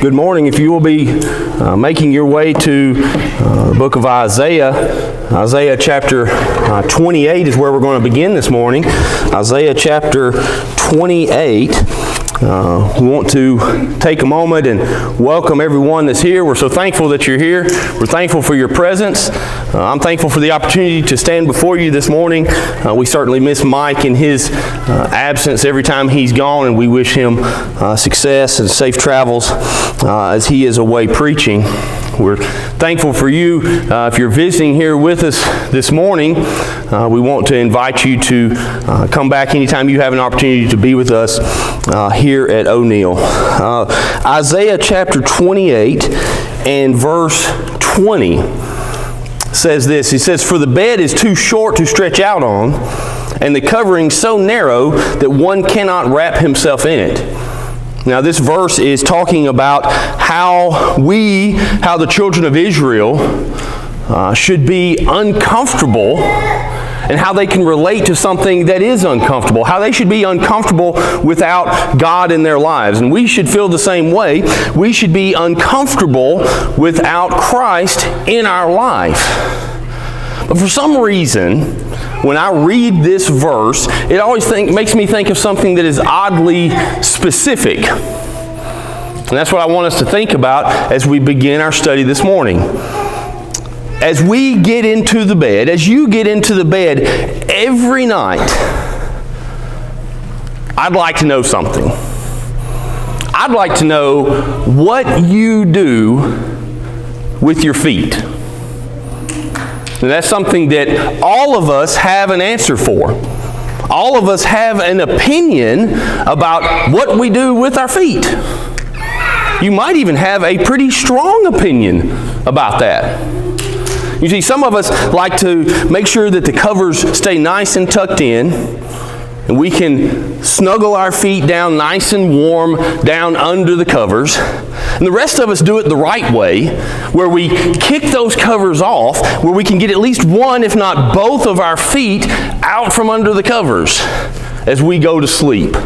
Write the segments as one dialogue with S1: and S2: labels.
S1: Good morning. If you will be making your way to the book of Isaiah chapter 28 is where we're going to begin this morning. Isaiah chapter 28. We want to take a moment and welcome everyone that's here. We're so thankful that you're here. We're thankful for your presence. I'm thankful for the opportunity to stand before you this morning. We certainly miss Mike in his absence every time he's gone, and we wish him success and safe travels as he is away preaching. We're thankful for you. If you're visiting here with us this morning, we want to invite you to come back anytime you have an opportunity to be with us here at O'Neill. Isaiah chapter 28 and verse 20 says this. He says, "For the bed is too short to stretch out on, and the covering so narrow that one cannot wrap himself in it." Now this verse is talking about how the children of Israel should be uncomfortable and how they can relate to something that is uncomfortable, how they should be uncomfortable without God in their lives. And we should feel the same way. We should be uncomfortable without Christ in our life. But for some reason, when I read this verse, it always makes me think of something that is oddly specific. And that's what I want us to think about as we begin our study this morning. As we get into the bed, as you get into the bed every night, I'd like to know something. I'd like to know what you do with your feet. And that's something that all of us have an answer for. All of us have an opinion about what we do with our feet. You might even have a pretty strong opinion about that. You see, some of us like to make sure that the covers stay nice and tucked in, and we can snuggle our feet down nice and warm down under the covers. And the rest of us do it the right way, where we kick those covers off, where we can get at least one, if not both, of our feet out from under the covers as we go to sleep.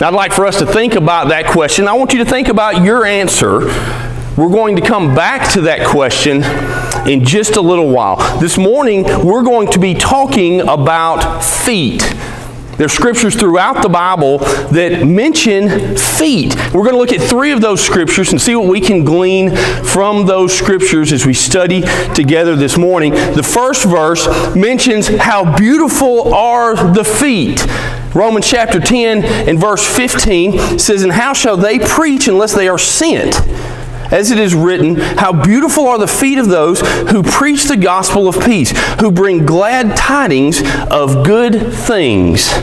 S1: Now, I'd like for us to think about that question. I want you to think about your answer. We're going to come back to that question in just a little while. This morning, we're going to be talking about feet. There's scriptures throughout the Bible that mention feet. We're going to look at 3 of those scriptures and see what we can glean from those scriptures as we study together this morning. The first verse mentions how beautiful are the feet. Romans chapter 10 and verse 15 says, "And how shall they preach unless they are sent? As it is written, how beautiful are the feet of those who preach the gospel of peace, who bring glad tidings of good things."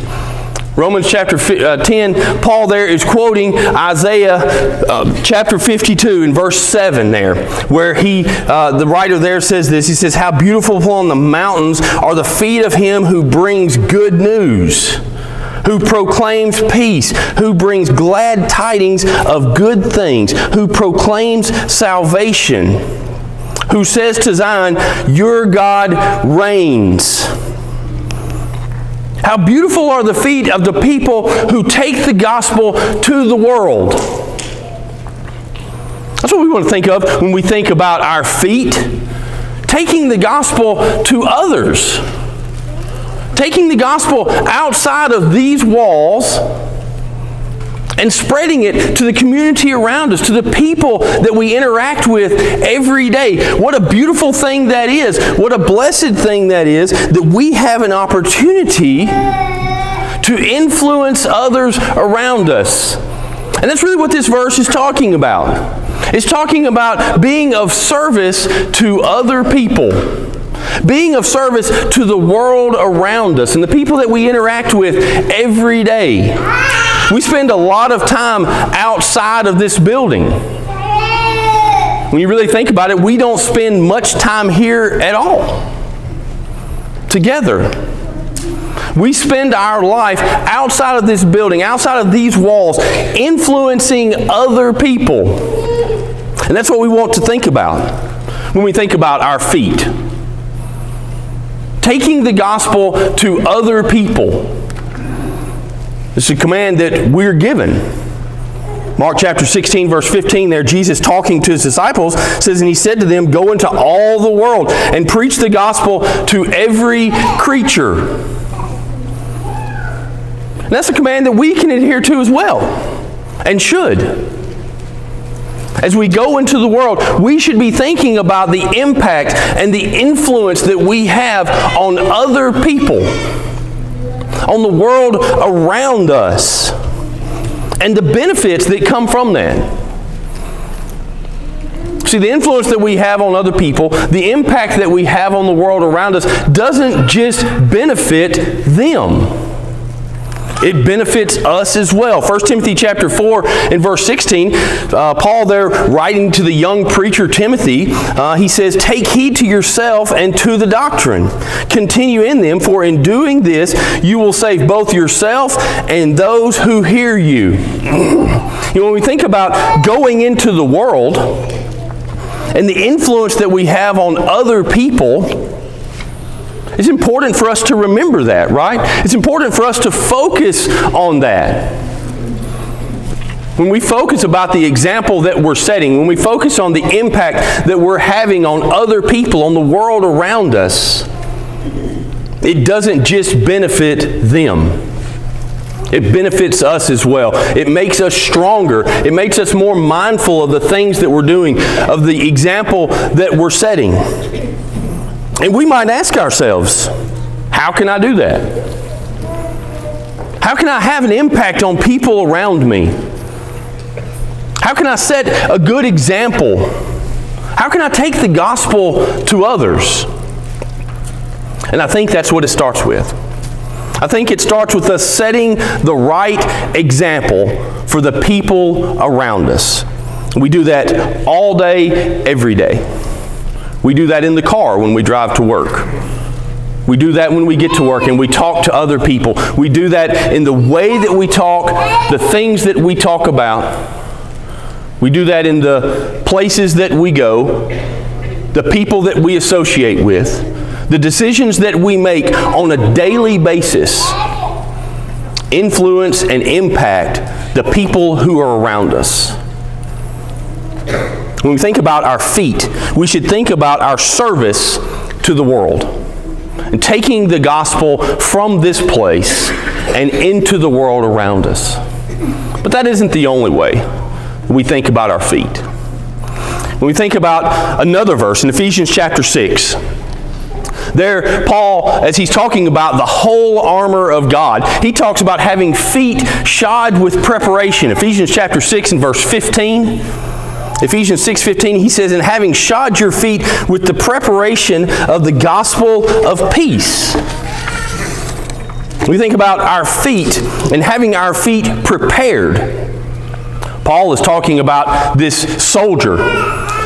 S1: Romans chapter 10, Paul there is quoting Isaiah chapter 52 in verse 7 there, where the writer there says this. He says, "How beautiful upon the mountains are the feet of him who brings good news, who proclaims peace, who brings glad tidings of good things, who proclaims salvation, who says to Zion, your God reigns." How beautiful are the feet of the people who take the gospel to the world. That's what we want to think of when we think about our feet. Taking the gospel to others. Taking the gospel outside of these walls and spreading it to the community around us, to the people that we interact with every day. What a beautiful thing that is. What a blessed thing that is, that we have an opportunity to influence others around us. And that's really what this verse is talking about. It's talking about being of service to other people. Being of service to the world around us and the people that we interact with every day. We spend a lot of time outside of this building. When you really think about it, we don't spend much time here at all together. We spend our life outside of this building, outside of these walls, influencing other people. And that's what we want to think about when we think about our feet. Taking the gospel to other people. It's a command that we're given. Mark chapter 16, verse 15 there, Jesus talking to his disciples says, and he said to them, go into all the world and preach the gospel to every creature. And that's a command that we can adhere to as well, and should. As we go into the world, we should be thinking about the impact and the influence that we have on other people, on the world around us, and the benefits that come from that. See, the influence that we have on other people, the impact that we have on the world around us, doesn't just benefit them. It benefits us as well. 1 Timothy chapter 4 and verse 16, Paul there writing to the young preacher Timothy, he says, take heed to yourself and to the doctrine. Continue in them, for in doing this you will save both yourself and those who hear you. When we think about going into the world and the influence that we have on other people, it's important for us to remember that, right? It's important for us to focus on that. When we focus about the example that we're setting, when we focus on the impact that we're having on other people, on the world around us, it doesn't just benefit them. It benefits us as well. It makes us stronger. It makes us more mindful of the things that we're doing, of the example that we're setting. And we might ask ourselves, how can I do that? How can I have an impact on people around me? How can I set a good example? How can I take the gospel to others? And I think that's what it starts with. I think it starts with us setting the right example for the people around us. We do that all day, every day. We do that in the car when we drive to work. We do that when we get to work and we talk to other people. We do that in the way that we talk, the things that we talk about. We do that in the places that we go, the people that we associate with, the decisions that we make on a daily basis influence and impact the people who are around us. When we think about our feet, we should think about our service to the world and taking the gospel from this place and into the world around us. But that isn't the only way we think about our feet. When we think about another verse in Ephesians chapter 6, there, Paul, as he's talking about the whole armor of God, he talks about having feet shod with preparation. Ephesians chapter 6 and verse 15. Ephesians 6:15, he says, and having shod your feet with the preparation of the gospel of peace. We think about our feet and having our feet prepared. Paul is talking about this soldier,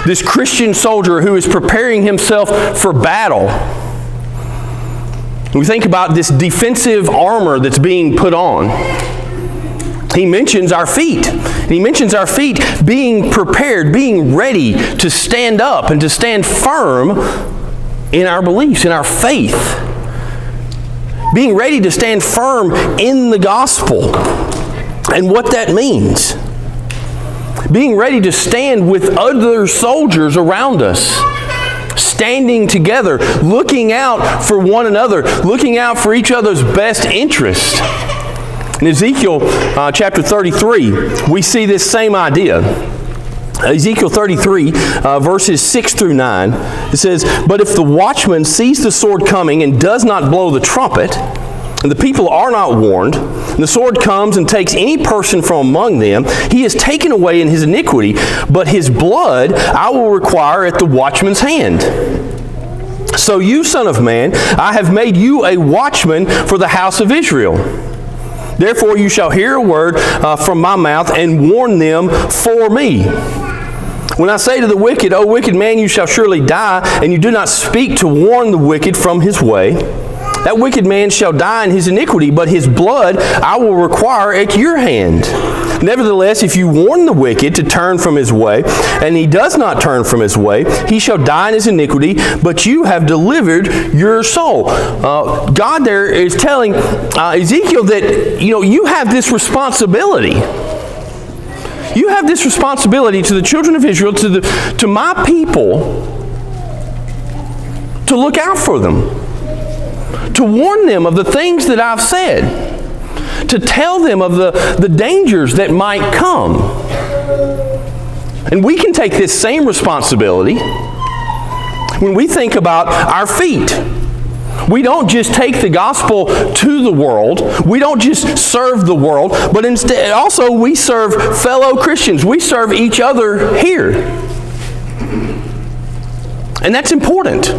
S1: this Christian soldier who is preparing himself for battle. We think about this defensive armor that's being put on. He mentions our feet. He mentions our feet being prepared, being ready to stand up and to stand firm in our beliefs, in our faith. Being ready to stand firm in the gospel and what that means. Being ready to stand with other soldiers around us. Standing together, looking out for one another, looking out for each other's best interest. In Ezekiel chapter 33, we see this same idea. Ezekiel 33, verses 6 through 9, it says, but if the watchman sees the sword coming and does not blow the trumpet, and the people are not warned, and the sword comes and takes any person from among them, he is taken away in his iniquity, but his blood I will require at the watchman's hand. So you, son of man, I have made you a watchman for the house of Israel. Therefore you shall hear a word from my mouth and warn them for me. When I say to the wicked, O wicked man, you shall surely die, and you do not speak to warn the wicked from his way, that wicked man shall die in his iniquity, but his blood I will require at your hand. Nevertheless, if you warn the wicked to turn from his way, and he does not turn from his way, he shall die in his iniquity, but you have delivered your soul. God there is telling Ezekiel that, you have this responsibility. You have this responsibility to the children of Israel, to my people, to look out for them, to warn them of the things that I've said, to tell them of the dangers that might come. And we can take this same responsibility when we think about our feet. We don't just take the gospel to the world. We don't just serve the world, but instead also we serve fellow Christians. We serve each other here. And that's important.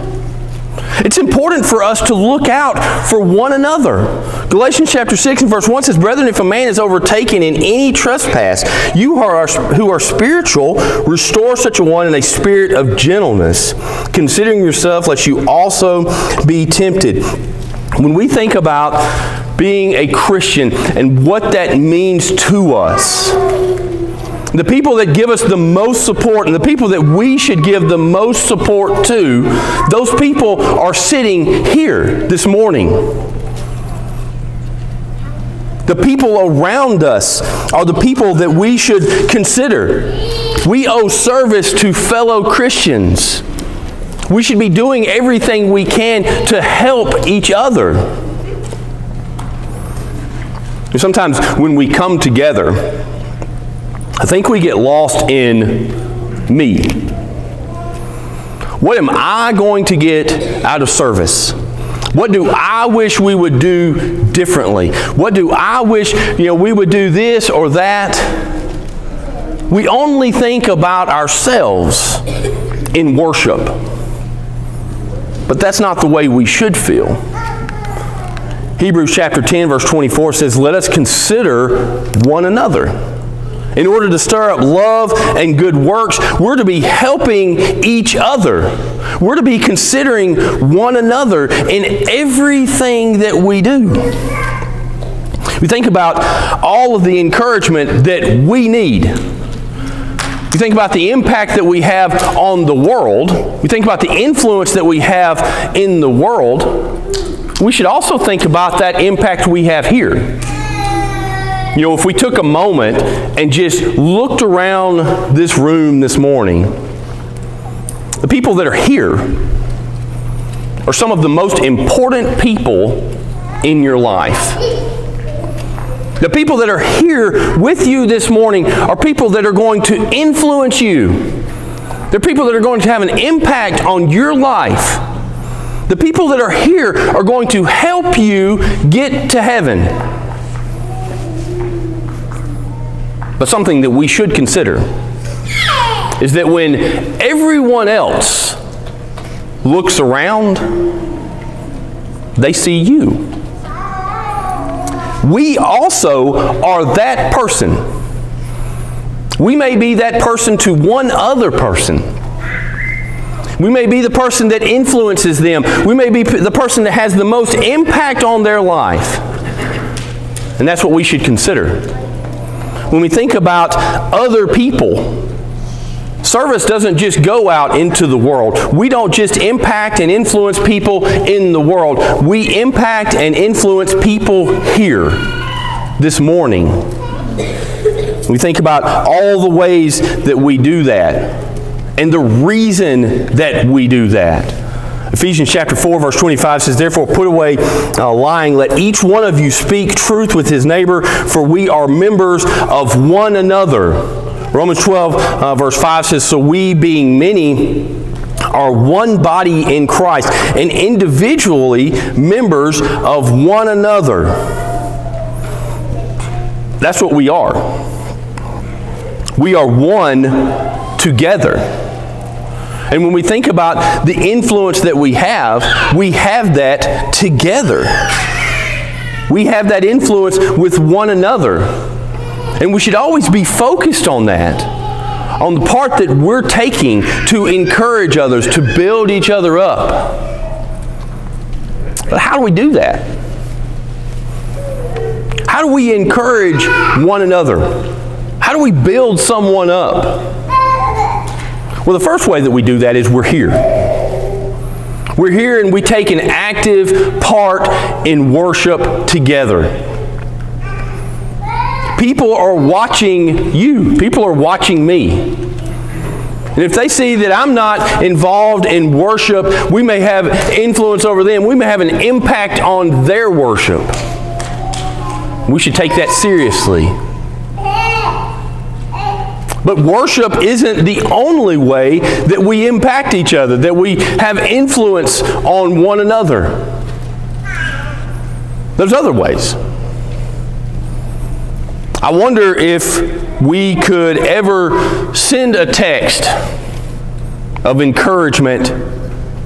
S1: It's important for us to look out for one another. Galatians chapter 6 and verse 1 says, "Brethren, if a man is overtaken in any trespass, you who are spiritual, restore such a one in a spirit of gentleness, considering yourself, lest you also be tempted." When we think about being a Christian and what that means to us, the people that give us the most support and the people that we should give the most support to, those people are sitting here this morning. The people around us are the people that we should consider. We owe service to fellow Christians. We should be doing everything we can to help each other. Sometimes when we come together, I think we get lost in me. What am I going to get out of service? What do I wish we would do differently? What do I wish, we would do this or that? We only think about ourselves in worship. But that's not the way we should feel. Hebrews chapter 10 verse 24 says, "Let us consider one another." In order to stir up love and good works, we're to be helping each other. We're to be considering one another in everything that we do. We think about all of the encouragement that we need. You think about the impact that we have on the world. You think about the influence that we have in the world. We should also think about that impact we have here. If we took a moment and just looked around this room this morning, the people that are here are some of the most important people in your life. The people that are here with you this morning are people that are going to influence you. They're people that are going to have an impact on your life. The people that are here are going to help you get to heaven. But something that we should consider is that when everyone else looks around, they see you. We also are that person. We may be that person to one other person. We may be the person that influences them. We may be the person that has the most impact on their life. And that's what we should consider. When we think about other people, service doesn't just go out into the world. We don't just impact and influence people in the world. We impact and influence people here this morning. We think about all the ways that we do that and the reason that we do that. Ephesians chapter 4 verse 25 says, "Therefore put away lying. Let each one of you speak truth with his neighbor, for we are members of one another." Romans 12 verse 5 says, "So we being many are one body in Christ, and individually members of one another." That's what we are. We are one together. And when we think about the influence that we have that together. We have that influence with one another. And we should always be focused on that, on the part that we're taking to encourage others, to build each other up. But how do we do that? How do we encourage one another? How do we build someone up? Well, the first way that we do that is we're here. We're here and we take an active part in worship together. people are watching you. People are watching me. And if they see that I'm not involved in worship, we may have influence over them. We may have an impact on their worship. We should take that seriously. But worship isn't the only way that we impact each other, that we have influence on one another. There's other ways. I wonder if we could ever send a text of encouragement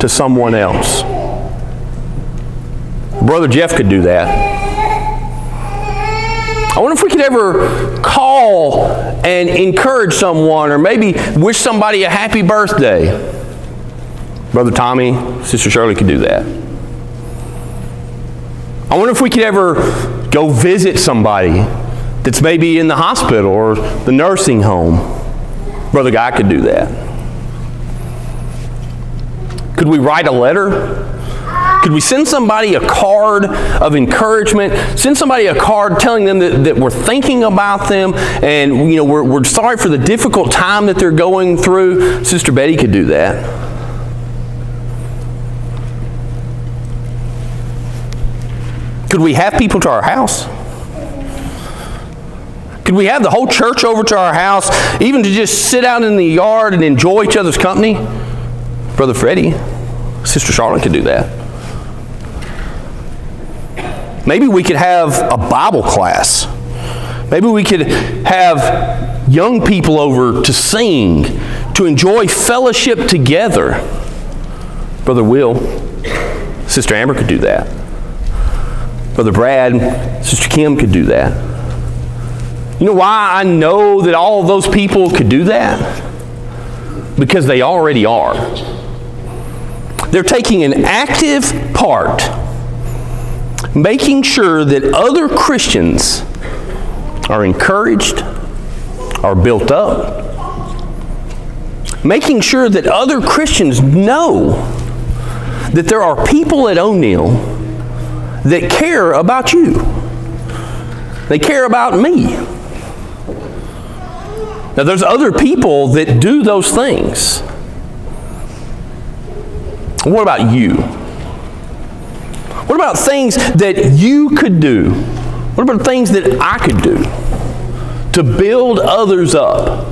S1: to someone else. Brother Jeff could do that. I wonder if we could ever call and encourage someone, or maybe wish somebody a happy birthday. Brother Tommy, Sister Shirley could do that. I wonder if we could ever go visit somebody that's maybe in the hospital or the nursing home. Brother Guy could do that. Could we write a letter? Could we send somebody a card of encouragement? Send somebody a card telling them that we're thinking about them, and we're sorry for the difficult time that they're going through. Sister Betty could do that. Could we have people to our house? Could we have the whole church over to our house, even to just sit out in the yard and enjoy each other's company? Brother Freddie, Sister Charlotte could do that. Maybe we could have a Bible class. Maybe we could have young people over to sing, to enjoy fellowship together. Brother Will, Sister Amber could do that. Brother Brad, Sister Kim could do that. You know why I know that all of those people could do that? Because they already are. They're taking an active part, making sure that other Christians are encouraged, are built up, making sure that other Christians know that there are people at O'Neill that care about you. They care about me. Now, there's other people that do those things. What about you? What about things that you could do? What about things that I could do to build others up?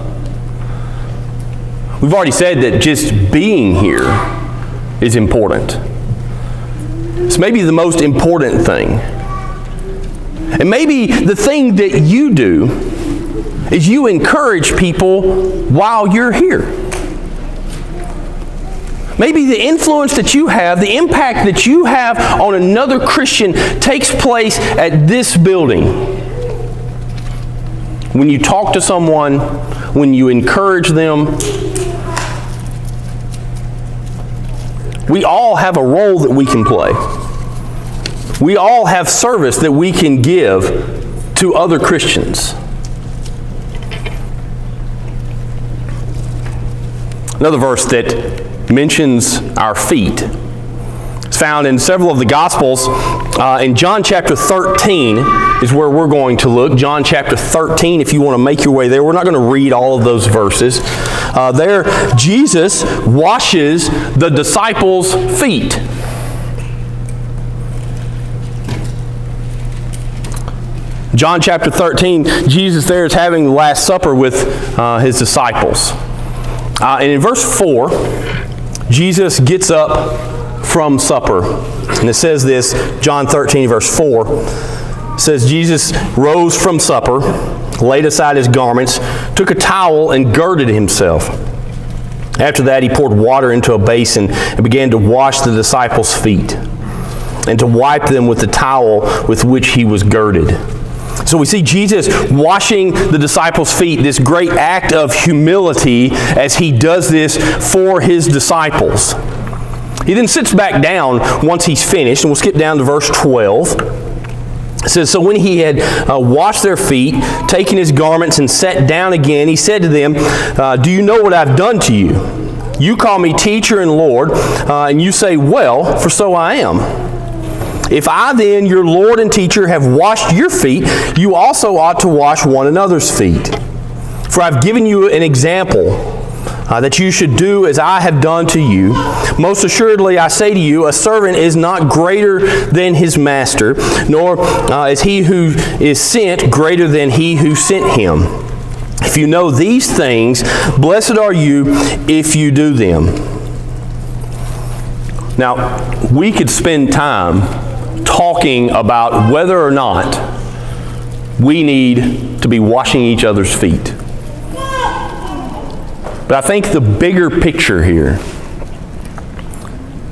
S1: We've already said that just being here is important. It's maybe the most important thing. And maybe the thing that you do is you encourage people while you're here. Maybe the influence that you have, the impact that you have on another Christian takes place at this building. When you talk to someone, when you encourage them, we all have a role that we can play. We all have service that we can give to other Christians. Another verse that mentions our feet. It's found in several of the Gospels. In John chapter 13 is where we're going to look. John chapter 13, if you want to make your way there. We're not going to read all of those verses. There, Jesus washes the disciples' feet. John chapter 13, Jesus there is having the Last Supper with his disciples. And in verse 4, Jesus gets up from supper. And it says this, John 13, verse 4. It says, Jesus rose from supper, laid aside his garments, took a towel and girded himself. After that, he poured water into a basin and began to wash the disciples' feet and to wipe them with the towel with which he was girded. So we see Jesus washing the disciples' feet, this great act of humility as he does this for his disciples. He then sits back down once he's finished, and we'll skip down to verse 12. It says, so when he had washed their feet, taken his garments and sat down again, he said to them, do you know what I've done to you? You call me teacher and Lord, and you say, well, for so I am. If I then, your Lord and teacher, have washed your feet, you also ought to wash one another's feet. For I've given you an example that you should do as I have done to you. Most assuredly, I say to you, a servant is not greater than his master, nor is he who is sent greater than he who sent him. If you know these things, blessed are you if you do them. Now, we could spend time talking about whether or not we need to be washing each other's feet. But I think the bigger picture here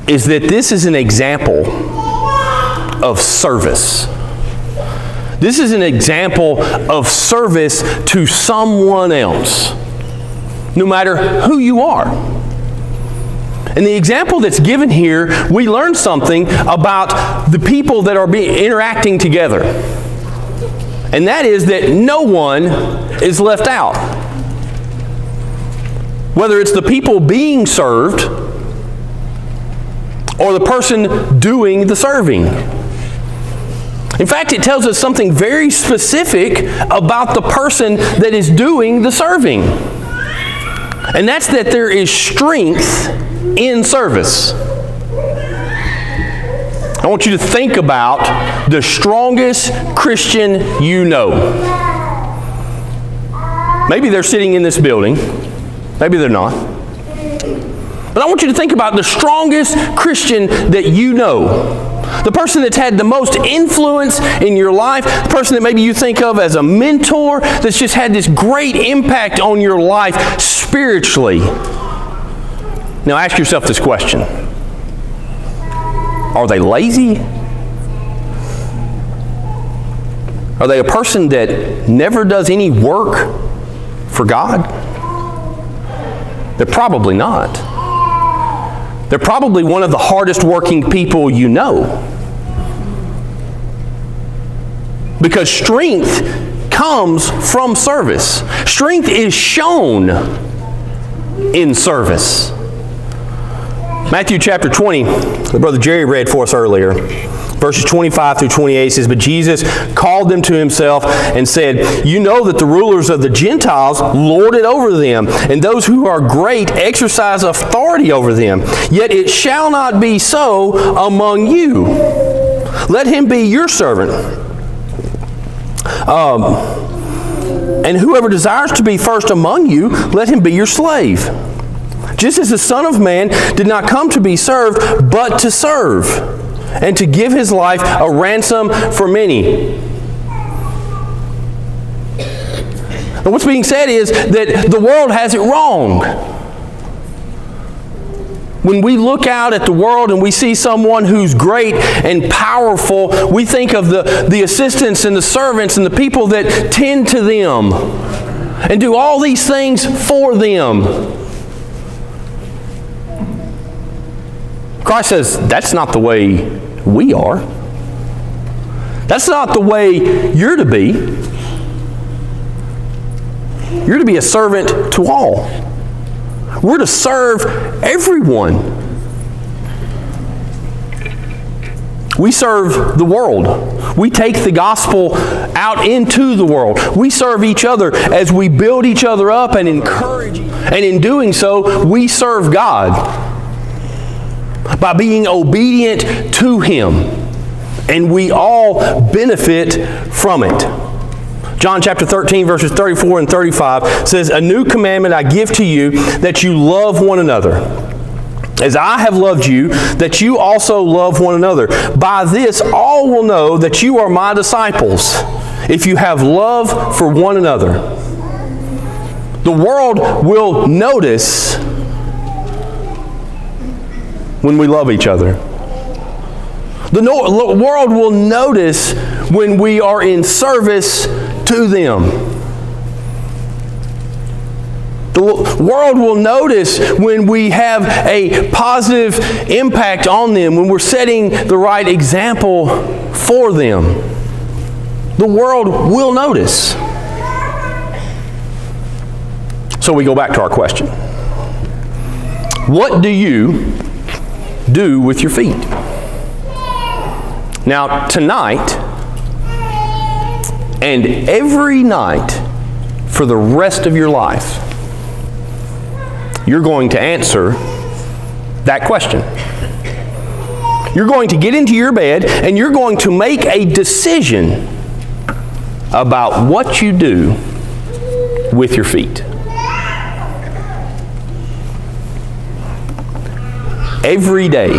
S1: is that this is an example of service. This is an example of service to someone else, no matter who you are. In the example that's given here, we learn something about the people that are interacting together. And that is that no one is left out. Whether it's the people being served or the person doing the serving. In fact, it tells us something very specific about the person that is doing the serving. And that's that there is strength in service. I want you to think about the strongest Christian you know. Maybe they're sitting in this building. Maybe they're not. But I want you to think about the strongest Christian that you know. The person that's had the most influence in your life. The person that maybe you think of as a mentor that's just had this great impact on your life spiritually. Now ask yourself this question. Are they lazy? Are they a person that never does any work for God? They're probably not. They're probably one of the hardest working people you know. Because strength comes from service. Strength is shown in service. Matthew chapter 20, that Brother Jerry read for us earlier. Verses 25 through 28 says, But Jesus called them to himself and said, You know that the rulers of the Gentiles lord it over them, and those who are great exercise authority over them. Yet it shall not be so among you. Let him be your servant. And whoever desires to be first among you, let him be your slave. Just as the Son of Man did not come to be served, but to serve, and to give his life a ransom for many. And what's being said is that the world has it wrong. When we look out at the world and we see someone who's great and powerful, we think of the assistants and the servants and the people that tend to them and do all these things for them. Christ says, that's not the way we are. That's not the way you're to be. You're to be a servant to all. We're to serve everyone. We serve the world. We take the gospel out into the world. We serve each other as we build each other up and encourage. And in doing so, we serve God by being obedient to Him. And we all benefit from it. John chapter 13, verses 34 and 35 says, A new commandment I give to you, that you love one another. As I have loved you, that you also love one another. By this all will know that you are my disciples, if you have love for one another. The world will notice when we love each other. The world will notice when we are in service to them. The world will notice when we have a positive impact on them, when we're setting the right example for them. The world will notice. So we go back to our question. What do you do with your feet? Now, tonight, and every night for the rest of your life, you're going to answer that question. You're going to get into your bed and you're going to make a decision about what you do with your feet. Every day,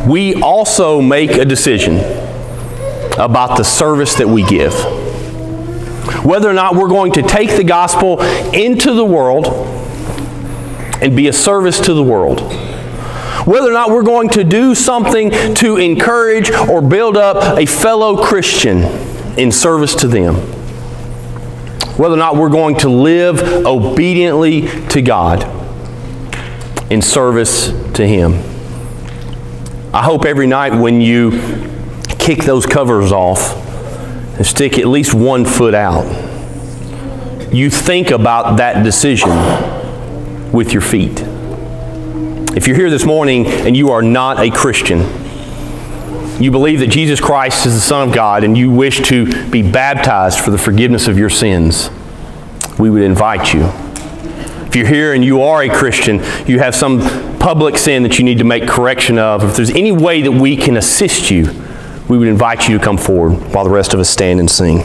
S1: we also make a decision about the service that we give. Whether or not we're going to take the gospel into the world and be a service to the world. Whether or not we're going to do something to encourage or build up a fellow Christian in service to them. Whether or not we're going to live obediently to God in service to Him. I hope every night when you kick those covers off and stick at least 1 foot out, you think about that decision with your feet. If you're here this morning and you are not a Christian, you believe that Jesus Christ is the Son of God and you wish to be baptized for the forgiveness of your sins, we would invite you. If you're here and you are a Christian, you have some public sin that you need to make correction of, if there's any way that we can assist you, we would invite you to come forward while the rest of us stand and sing.